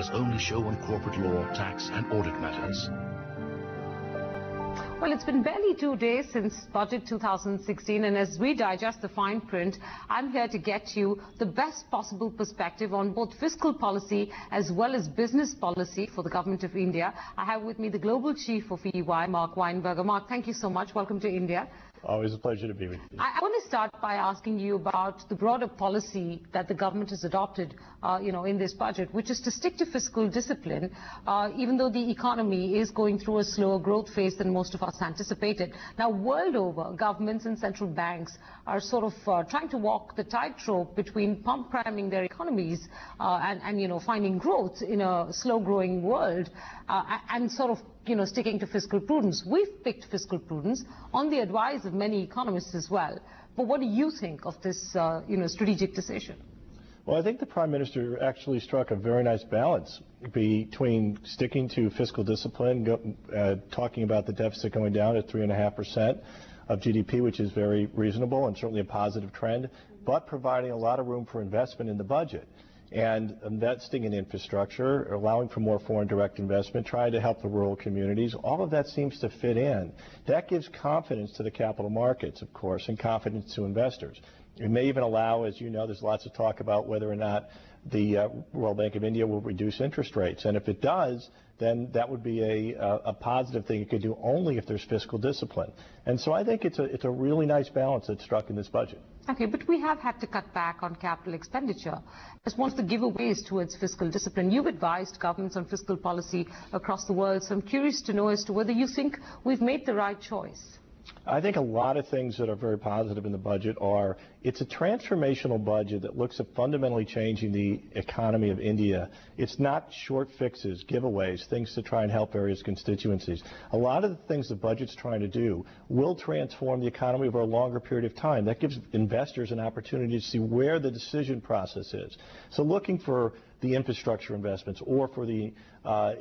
India's only show on corporate law, tax and audit matters. Well, it's been barely 2 days since Budget 2016, and as we digest the fine print, I'm here to get you the best possible perspective on both fiscal policy as well as business policy for the Government of India. I have with me the Global Chief of EY, Mark Weinberger. Mark, thank you so much. Welcome to India. Always a pleasure to be with you. I want to start by asking you about the broader policy that the government has adopted, in this budget, which is to stick to fiscal discipline, even though the economy is going through a slower growth phase than most of us anticipated. Now, world over, governments and central banks are sort of trying to walk the tightrope between pump priming their economies and finding growth in a slow-growing world and sort of sticking to fiscal prudence. We've picked fiscal prudence on the advice of many economists as well. But what do you think of this, strategic decision? Well, I think the Prime Minister actually struck a very nice balance between sticking to fiscal discipline, talking about the deficit going down at 3.5% of GDP, which is very reasonable and certainly a positive trend, but providing a lot of room for investment in the budget. And investing in infrastructure, allowing for more foreign direct investment, trying to help the rural communities, all of that seems to fit in. That gives confidence to the capital markets, of course, and confidence to investors. It may even allow, as you know, there's lots of talk about whether or not the World Bank of India will reduce interest rates. And if it does, then that would be a positive thing it could do only if there's fiscal discipline. And so I think it's a really nice balance that's struck in this budget. Okay, but we have had to cut back on capital expenditure as one of the giveaways towards fiscal discipline. You've advised governments on fiscal policy across the world, so I'm curious to know as to whether you think we've made the right choice. I think a lot of things that are very positive in the budget are, it's a transformational budget that looks at fundamentally changing the economy of India. It's not short fixes, giveaways, things to try and help various constituencies. A lot of the things the budget's trying to do will transform the economy over a longer period of time. That gives investors an opportunity to see where the decision process is. So looking for the infrastructure investments or for the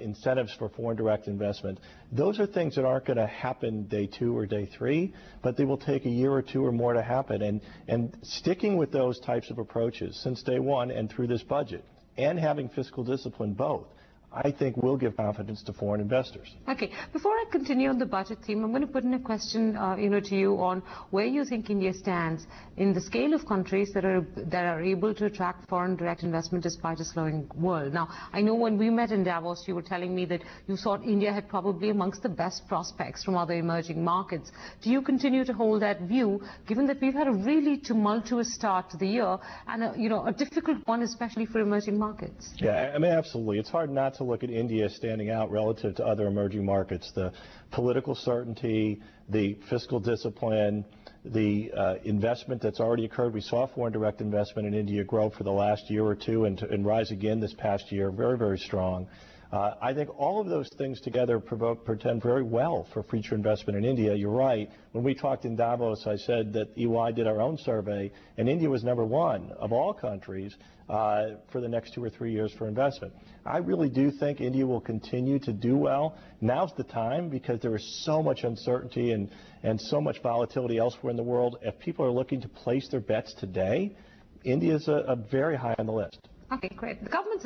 incentives for foreign direct investment, those are things that aren't going to happen day 2 or day 3, but they will take a year or 2 or more to happen. And sticking with those types of approaches since day 1 and through this budget and having fiscal discipline both, I think will give confidence to foreign investors. Okay. Before I continue on the budget theme, I'm going to put in a question, to you on where you think India stands in the scale of countries that are able to attract foreign direct investment despite a slowing world. Now, I know when we met in Davos, you were telling me that you thought India had probably amongst the best prospects from other emerging markets. Do you continue to hold that view, given that we've had a really tumultuous start to the year and a difficult one, especially for emerging markets? Yeah, I mean, absolutely. It's hard not to look at India standing out relative to other emerging markets. The political certainty, the fiscal discipline, the investment that's already occurred. We saw foreign direct investment in India grow for the last year or two and rise again this past year, very, very strong. I think all of those things together portend very well for future investment in India. You're right. When we talked in Davos, I said that EY did our own survey, and India was #1 of all countries for the next 2 or 3 years for investment. I really do think India will continue to do well. Now's the time because there is so much uncertainty and so much volatility elsewhere in the world. If people are looking to place their bets today, India is a very high on the list. Okay, great. The government's,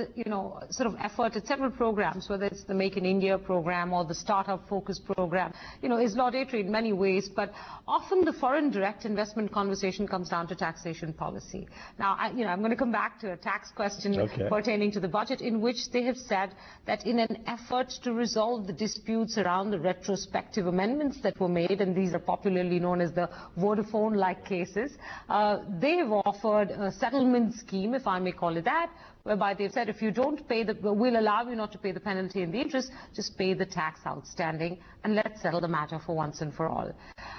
sort of effort at several programs, whether it's the Make in India program or the Startup Focus program, is laudatory in many ways, but often the foreign direct investment conversation comes down to taxation policy. Now, I'm going to come back to a tax question pertaining to the budget, in which they have said that in an effort to resolve the disputes around the retrospective amendments that were made, and these are popularly known as the Vodafone-like cases, they have offered a settlement scheme, if I may call it that, whereby they've said if you don't pay we'll allow you not to pay the penalty and the interest, just pay the tax outstanding and let's settle the matter for once and for all.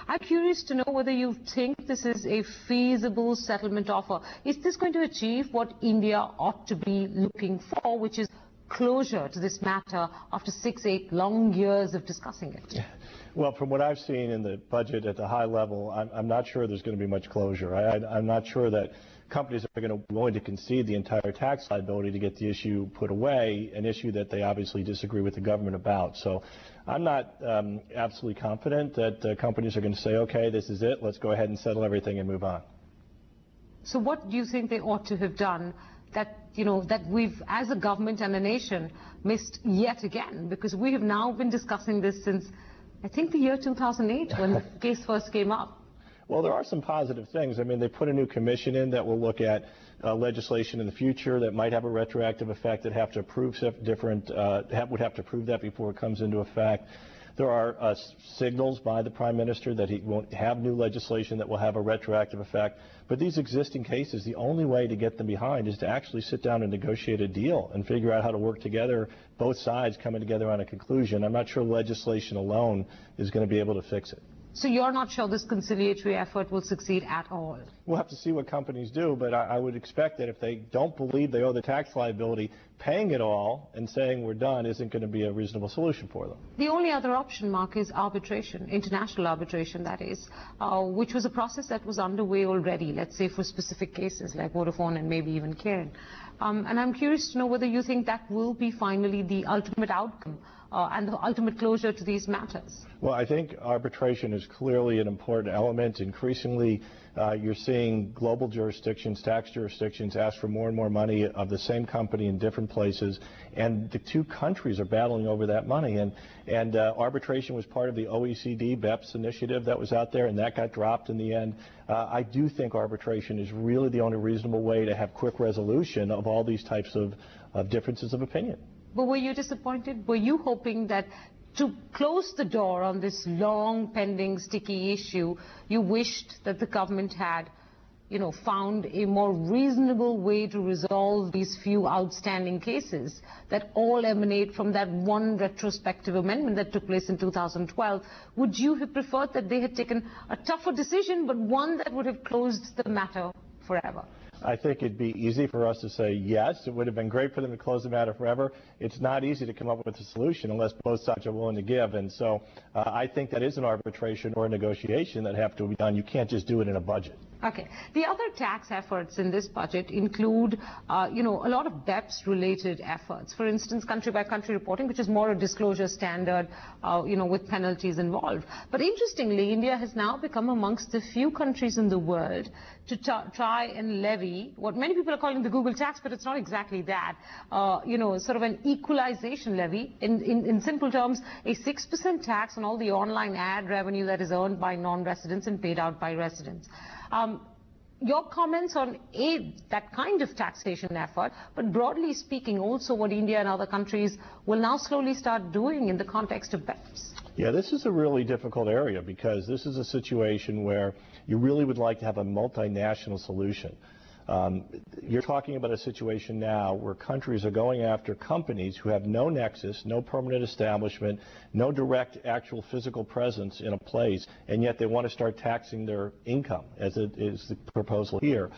I'm curious to know whether you think this is a feasible settlement offer. Is this going to achieve what India ought to be looking for, which is closure to this matter after 6-8 long years of discussing it? Well, from what I've seen in the budget at the high level, I'm not sure there's going to be much closure. I'm not sure that companies are going to be willing to concede the entire tax liability to get the issue put away, an issue that they obviously disagree with the government about. So I'm not absolutely confident that companies are going to say, okay, this is it, let's go ahead and settle everything and move on. So what do you think they ought to have done that we've, as a government and a nation, missed yet again? Because we have now been discussing this since, I think, the year 2008 when the case first came up. Well, there are some positive things. I mean, they put a new commission in that will look at legislation in the future that might have a retroactive effect, that have to approve would have to approve that before it comes into effect. There are signals by the Prime Minister that he won't have new legislation that will have a retroactive effect. But these existing cases, the only way to get them behind is to actually sit down and negotiate a deal and figure out how to work together, both sides coming together on a conclusion. I'm not sure legislation alone is going to be able to fix it. So you're not sure this conciliatory effort will succeed at all? We'll have to see what companies do, but I would expect that if they don't believe they owe the tax liability, paying it all and saying we're done isn't going to be a reasonable solution for them. The only other option, Mark, is arbitration, international arbitration, that is, which was a process that was underway already, let's say for specific cases like Vodafone and maybe even Cairn. And I'm curious to know whether you think that will be finally the ultimate outcome and the ultimate closure to these matters. Well, I think arbitration is clearly an important element. Increasingly, you're seeing global jurisdictions, tax jurisdictions, ask for more and more money of the same company in different places, and the two countries are battling over that money. And arbitration was part of the OECD BEPS initiative that was out there, and that got dropped in the end. I do think arbitration is really the only reasonable way to have quick resolution of all these types of differences of opinion. But were you disappointed? Were you hoping that to close the door on this long pending sticky issue, you wished that the government had, found a more reasonable way to resolve these few outstanding cases that all emanate from that one retrospective amendment that took place in 2012? Would you have preferred that they had taken a tougher decision, but one that would have closed the matter forever? I think it'd be easy for us to say yes. It would have been great for them to close the matter forever. It's not easy to come up with a solution unless both sides are willing to give. And so I think that is an arbitration or a negotiation that have to be done. You can't just do it in a budget. Okay. The other tax efforts in this budget include, a lot of BEPS-related efforts. For instance, country-by-country reporting, which is more a disclosure standard, with penalties involved. But interestingly, India has now become amongst the few countries in the world to try and levy what many people are calling the Google tax, but it's not exactly that. Sort of an equalization levy. In simple terms, a 6% tax on all the online ad revenue that is earned by non-residents and paid out by residents. Your comments on that kind of taxation effort, but broadly speaking also what India and other countries will now slowly start doing in the context of BEPS. Yeah, this is a really difficult area because this is a situation where you really would like to have a multinational solution. You're talking about a situation now where countries are going after companies who have no nexus, no permanent establishment, no direct actual physical presence in a place, and yet they want to start taxing their income, as it is the proposal here.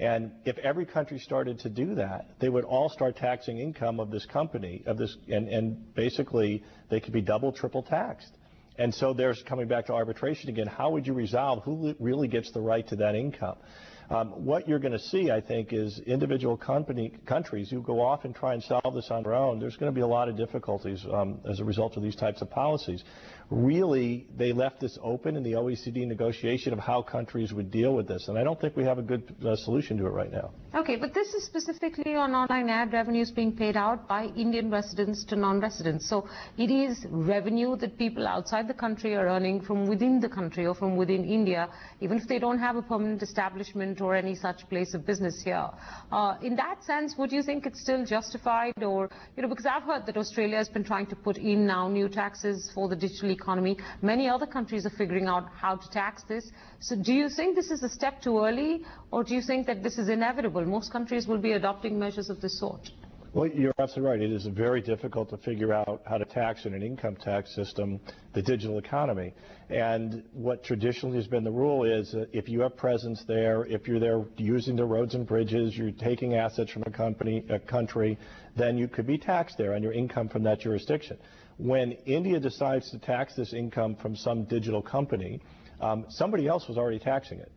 And if every country started to do that, they would all start taxing income of this company, and basically they could be double, triple taxed. And so there's coming back to arbitration again. How would you resolve who really gets the right to that income? What you're going to see, I think, is individual countries who go off and try and solve this on their own. There's going to be a lot of difficulties as a result of these types of policies. Really, they left this open in the OECD negotiation of how countries would deal with this, and I don't think we have a good solution to it right now. Okay, but this is specifically on online ad revenues being paid out by Indian residents to non-residents. So it is revenue that people outside the country are earning from within the country or from within India, even if they don't have a permanent establishment or any such place of business here. In that sense, would you think it's still justified? Or, because I've heard that Australia has been trying to put in now new taxes for the digital economy. Many other countries are figuring out how to tax this. So do you think this is a step too early, or do you think that this is inevitable? Most countries will be adopting measures of this sort. Well, you're absolutely right. It is very difficult to figure out how to tax in an income tax system the digital economy. And what traditionally has been the rule is if you have presence there, if you're there using the roads and bridges, you're taking assets from a country, then you could be taxed there on your income from that jurisdiction. When India decides to tax this income from some digital company, somebody else was already taxing it.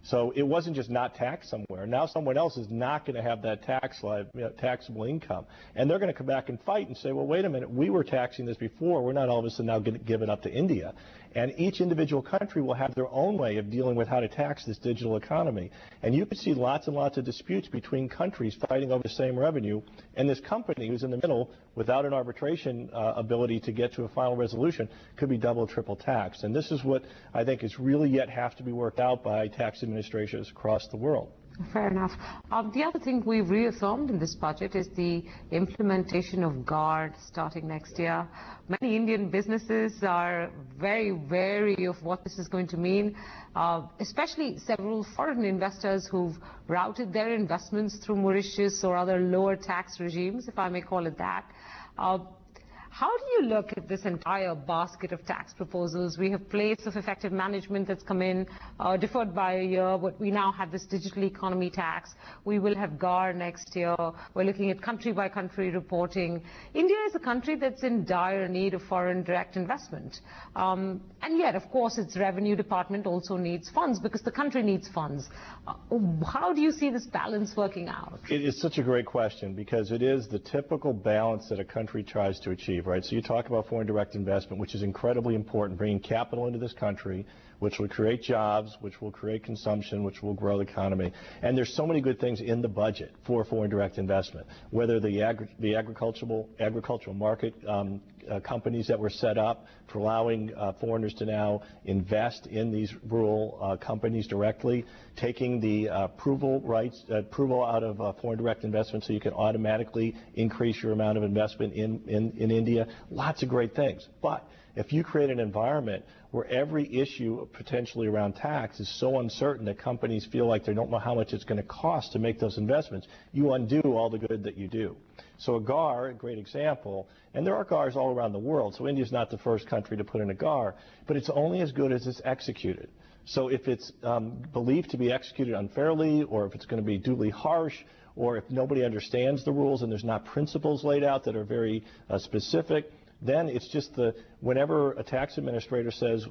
So it wasn't just not taxed somewhere. Now someone else is not going to have that taxable income. And they're going to come back and fight and say, well, wait a minute, we were taxing this before. We're not all of a sudden now going to give it up to India. And each individual country will have their own way of dealing with how to tax this digital economy. And you could see lots and lots of disputes between countries fighting over the same revenue. And this company who's in the middle, without an arbitration ability to get to a final resolution, could be double or triple taxed. And this is what I think is really yet have to be worked out by tax administrations across the world. Fair enough. The other thing we've reaffirmed in this budget is the implementation of GARD starting next year. Many Indian businesses are very wary of what this is going to mean, especially several foreign investors who've routed their investments through Mauritius or other lower tax regimes, if I may call it that. How do you look at this entire basket of tax proposals? We have place of effective management that's come in, deferred by a year, but we now have this digital economy tax. We will have GAR next year. We're looking at country-by-country reporting. India is a country that's in dire need of foreign direct investment. And yet, of course, its revenue department also needs funds because the country needs funds. How do you see this balance working out? It is such a great question because it is the typical balance that a country tries to achieve. Right? So you talk about foreign direct investment, which is incredibly important, bringing capital into this country, which will create jobs, which will create consumption, which will grow the economy. And there's so many good things in the budget for foreign direct investment, whether the agricultural market companies that were set up for allowing foreigners to now invest in these rural companies directly, taking the approval out of foreign direct investment so you can automatically increase your amount of investment in India. Lots of great things. But if you create an environment where every issue potentially around tax is so uncertain that companies feel like they don't know how much it's going to cost to make those investments, you undo all the good that you do. So a GAR, a great example, and there are GARs all around the world, so India's not the first country to put in a GAR, but it's only as good as it's executed. So if it's believed to be executed unfairly, or if it's going to be duly harsh, or if nobody understands the rules and there's not principles laid out that are very specific, then it's just whenever a tax administrator says,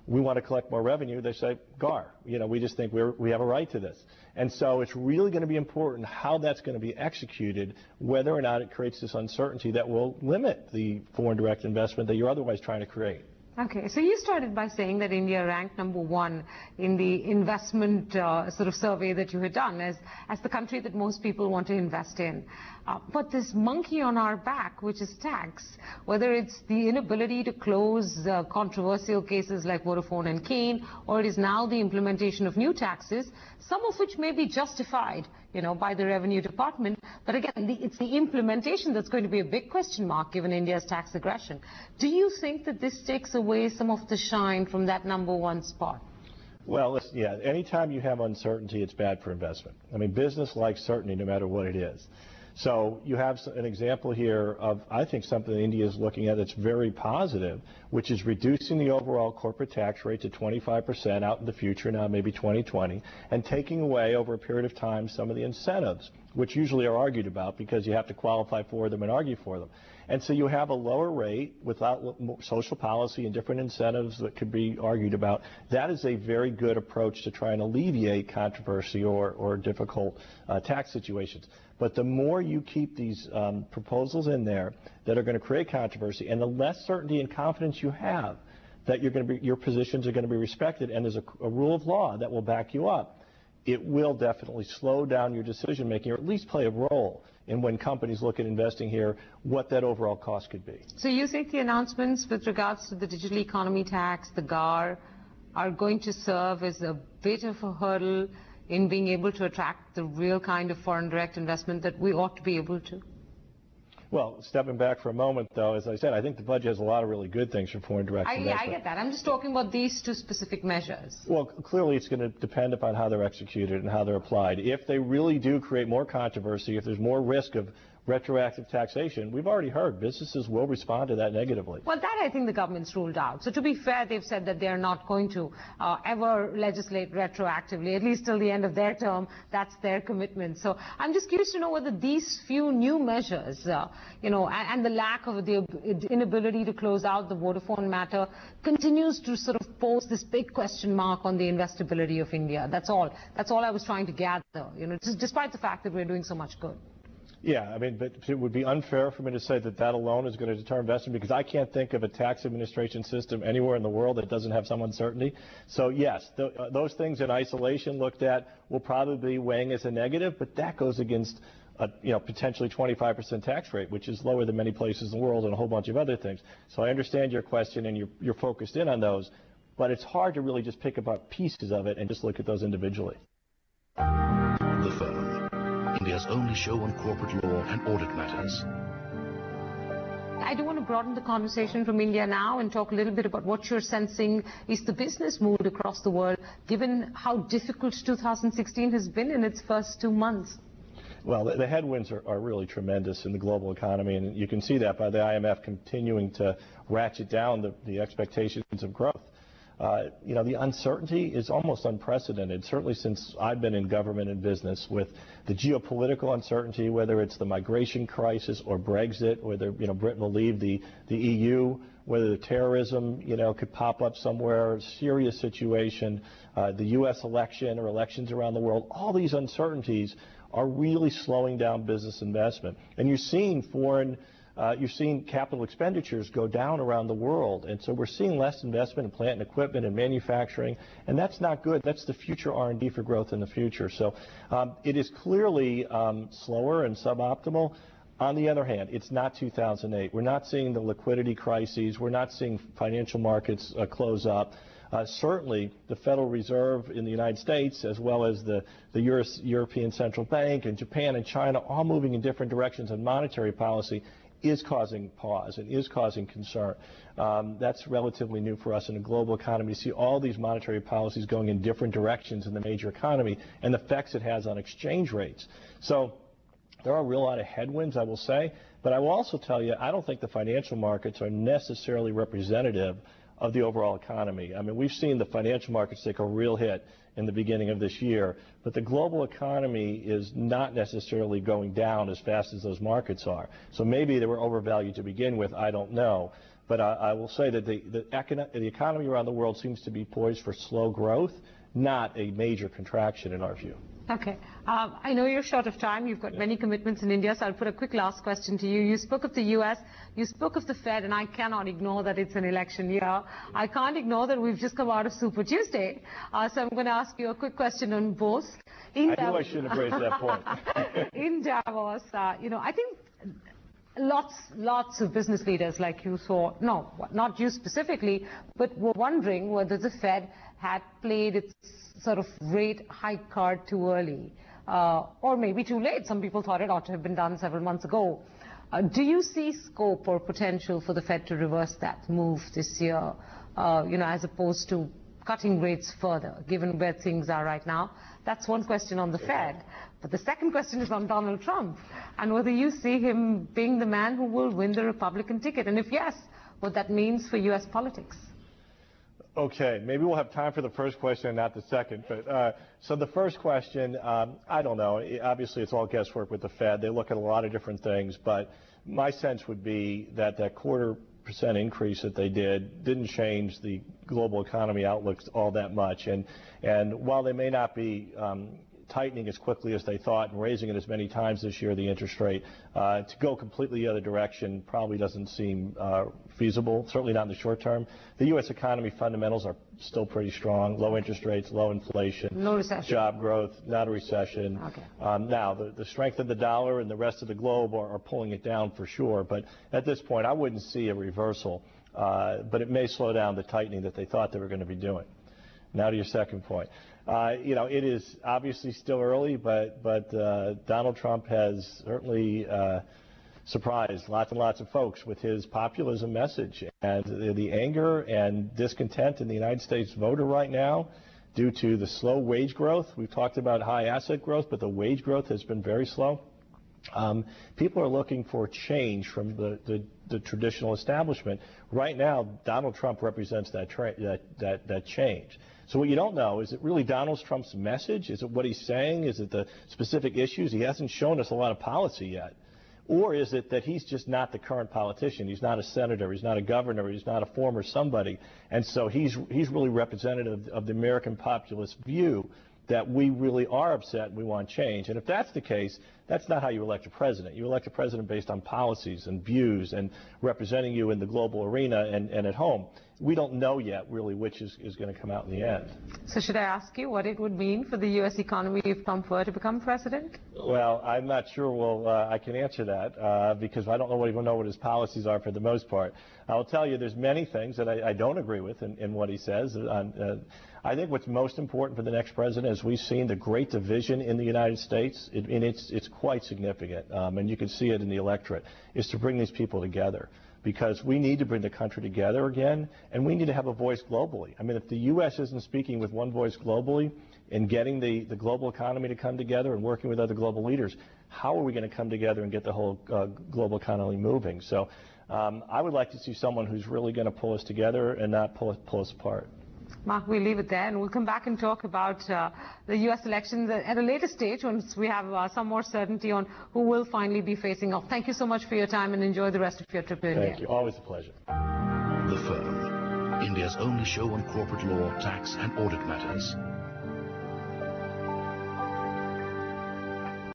we want to collect more revenue, they say, GAR. We just think we have a right to this. And so it's really going to be important how that's going to be executed, whether or not it creates this uncertainty that will limit the foreign direct investment that you're otherwise trying to create. Okay, so you started by saying that India ranked #1 in the investment sort of survey that you had done as the country that most people want to invest in. But this monkey on our back, which is tax, whether it's the inability to close controversial cases like Vodafone and Kane, or it is now the implementation of new taxes, some of which may be justified, by the revenue department. But again, it's the implementation that's going to be a big question mark given India's tax aggression. Do you think that this takes away some of the shine from that #1 spot? Well, yeah, anytime you have uncertainty, it's bad for investment. I mean, business likes certainty no matter what it is. So you have an example here of, I think, something that India is looking at that's very positive, which is reducing the overall corporate tax rate to 25% out in the future, now maybe 2020, and taking away over a period of time some of the incentives, which usually are argued about because you have to qualify for them and argue for them. And so you have a lower rate without social policy and different incentives that could be argued about. That is a very good approach to try and alleviate controversy or difficult tax situations. But the more you keep these proposals in there that are going to create controversy, and the less certainty and confidence you have that your positions are going to be respected, and there's a rule of law that will back you up, it will definitely slow down your decision making, or at least play a role in when companies look at investing here, what that overall cost could be. So you think the announcements with regards to the digital economy tax, the GAR, are going to serve as a bit of a hurdle in being able to attract the real kind of foreign direct investment that we ought to be able to? Well, stepping back for a moment, though, as I said, I think the budget has a lot of really good things for foreign direct investment. I get that. I'm just talking about these two specific measures. Well, clearly it's going to depend upon how they're executed and how they're applied. If they really do create more controversy, if there's more risk of retroactive taxation, we've already heard businesses will respond to that negatively. Well, that I think the government's ruled out. So to be fair, they've said that they're not going to ever legislate retroactively, at least till the end of their term. That's their commitment. So I'm just curious to know whether these few new measures, and the lack of the inability to close out the Vodafone matter continues to sort of pose this big question mark on the investability of India. That's all. That's all I was trying to gather, despite the fact that we're doing so much good. Yeah, I mean, but it would be unfair for me to say that that alone is going to deter investment, because I can't think of a tax administration system anywhere in the world that doesn't have some uncertainty. So yes, those things in isolation looked at will probably be weighing as a negative, but that goes against a potentially 25% tax rate, which is lower than many places in the world, and a whole bunch of other things. So I understand your question, and you're focused in on those, but it's hard to really just pick apart pieces of it and just look at those individually. The Firm, India's only show on corporate law and audit matters. I do want to broaden the conversation from India now and talk a little bit about what you're sensing is the business mood across the world, given how difficult 2016 has been in its first 2 months. Well, the headwinds are really tremendous in the global economy, and you can see that by the IMF continuing to ratchet down the expectations of growth. The uncertainty is almost unprecedented, certainly since I've been in government and business, with the geopolitical uncertainty, whether it's the migration crisis or Brexit, whether Britain will leave the EU, whether the terrorism could pop up somewhere, serious situation, the U.S. election or elections around the world. All these uncertainties are really slowing down business investment, and you're seeing capital expenditures go down around the world, and so we're seeing less investment in plant and equipment and manufacturing, and that's not good. That's the future R&D for growth in the future. So it is clearly slower and suboptimal. On the other hand, it's not 2008. We're not seeing the liquidity crises. We're not seeing financial markets close up. Certainly, the Federal Reserve in the United States, as well as the European Central Bank and Japan and China, all moving in different directions in monetary policy, is causing pause and is causing concern. That's relatively new for us in a global economy. You see all these monetary policies going in different directions in the major economy and the effects it has on exchange rates. So there are a real lot of headwinds, I will say, but I will also tell you, I don't think the financial markets are necessarily representative of the overall economy. I mean, we've seen the financial markets take a real hit in the beginning of this year, but the global economy is not necessarily going down as fast as those markets are. So maybe they were overvalued to begin with, I don't know. But I will say that the economy around the world seems to be poised for slow growth, not a major contraction in our view. Okay. I know you're short of time. You've got many commitments in India, so I'll put a quick last question to you. You spoke of the U.S., you spoke of the Fed, and I cannot ignore that it's an election year. I can't ignore that we've just come out of Super Tuesday. So I'm going to ask you a quick question on both. I knew I shouldn't have raised that point. In Davos, I think lots of business leaders like you thought, no, not you specifically, but were wondering whether the Fed had played its sort of rate hike card too early, or maybe too late. Some people thought it ought to have been done several months ago. Do you see scope or potential for the Fed to reverse that move this year, as opposed to cutting rates further, given where things are right now? That's one question on the Fed. But the second question is on Donald Trump, and whether you see him being the man who will win the Republican ticket, and if yes, what that means for U.S. politics. Okay, maybe we'll have time for the first question and not the second. But so the first question, I don't know. Obviously, it's all guesswork with the Fed. They look at a lot of different things, but my sense would be that 0.25% increase that they didn't change the global economy outlooks all that much. And while they may not be tightening as quickly as they thought and raising it as many times this year, the interest rate, to go completely the other direction probably doesn't seem feasible, certainly not in the short term. The U.S. economy fundamentals are still pretty strong, low interest rates, low inflation, no recession, job growth, not a recession. Okay. Now, the strength of the dollar and the rest of the globe are pulling it down for sure, but at this point I wouldn't see a reversal, but it may slow down the tightening that they thought they were going to be doing. Now to your second point. It is obviously still early, but Donald Trump has certainly surprised lots and lots of folks with his populism message. And the anger and discontent in the United States voter right now due to the slow wage growth. We've talked about high asset growth, but the wage growth has been very slow. People are looking for change from the traditional establishment. Right now, Donald Trump represents that change. So what you don't know, is it really Donald Trump's message? Is it what he's saying? Is it the specific issues? He hasn't shown us a lot of policy yet. Or is it that he's just not the current politician? He's not a senator. He's not a governor. He's not a former somebody. And so he's really representative of the American populist view that we really are upset and we want change. And if that's the case, that's not how you elect a president. You elect a president based on policies and views and representing you in the global arena and at home. We don't know yet really which is going to come out in the end. So should I ask you what it would mean for the U.S. economy if Trump were to become president? Well, I'm not sure I can answer that because I don't even know what his policies are for the most part. I'll tell you there's many things that I don't agree with in what he says. I think what's most important for the next president, as we've seen the great division in the United States, it's quite significant, and you can see it in the electorate, is to bring these people together. Because we need to bring the country together again, and we need to have a voice globally. I mean, if the U.S. isn't speaking with one voice globally and getting the global economy to come together and working with other global leaders, how are we going to come together and get the whole global economy moving? So I would like to see someone who's really going to pull us together and not pull us apart. Mark, we'll leave it there, and we'll come back and talk about the U.S. elections at a later stage once we have some more certainty on who will finally be facing off. Thank you so much for your time, and enjoy the rest of your trip to India. Thank you. Always a pleasure. The Firm, India's only show on corporate law, tax and audit matters.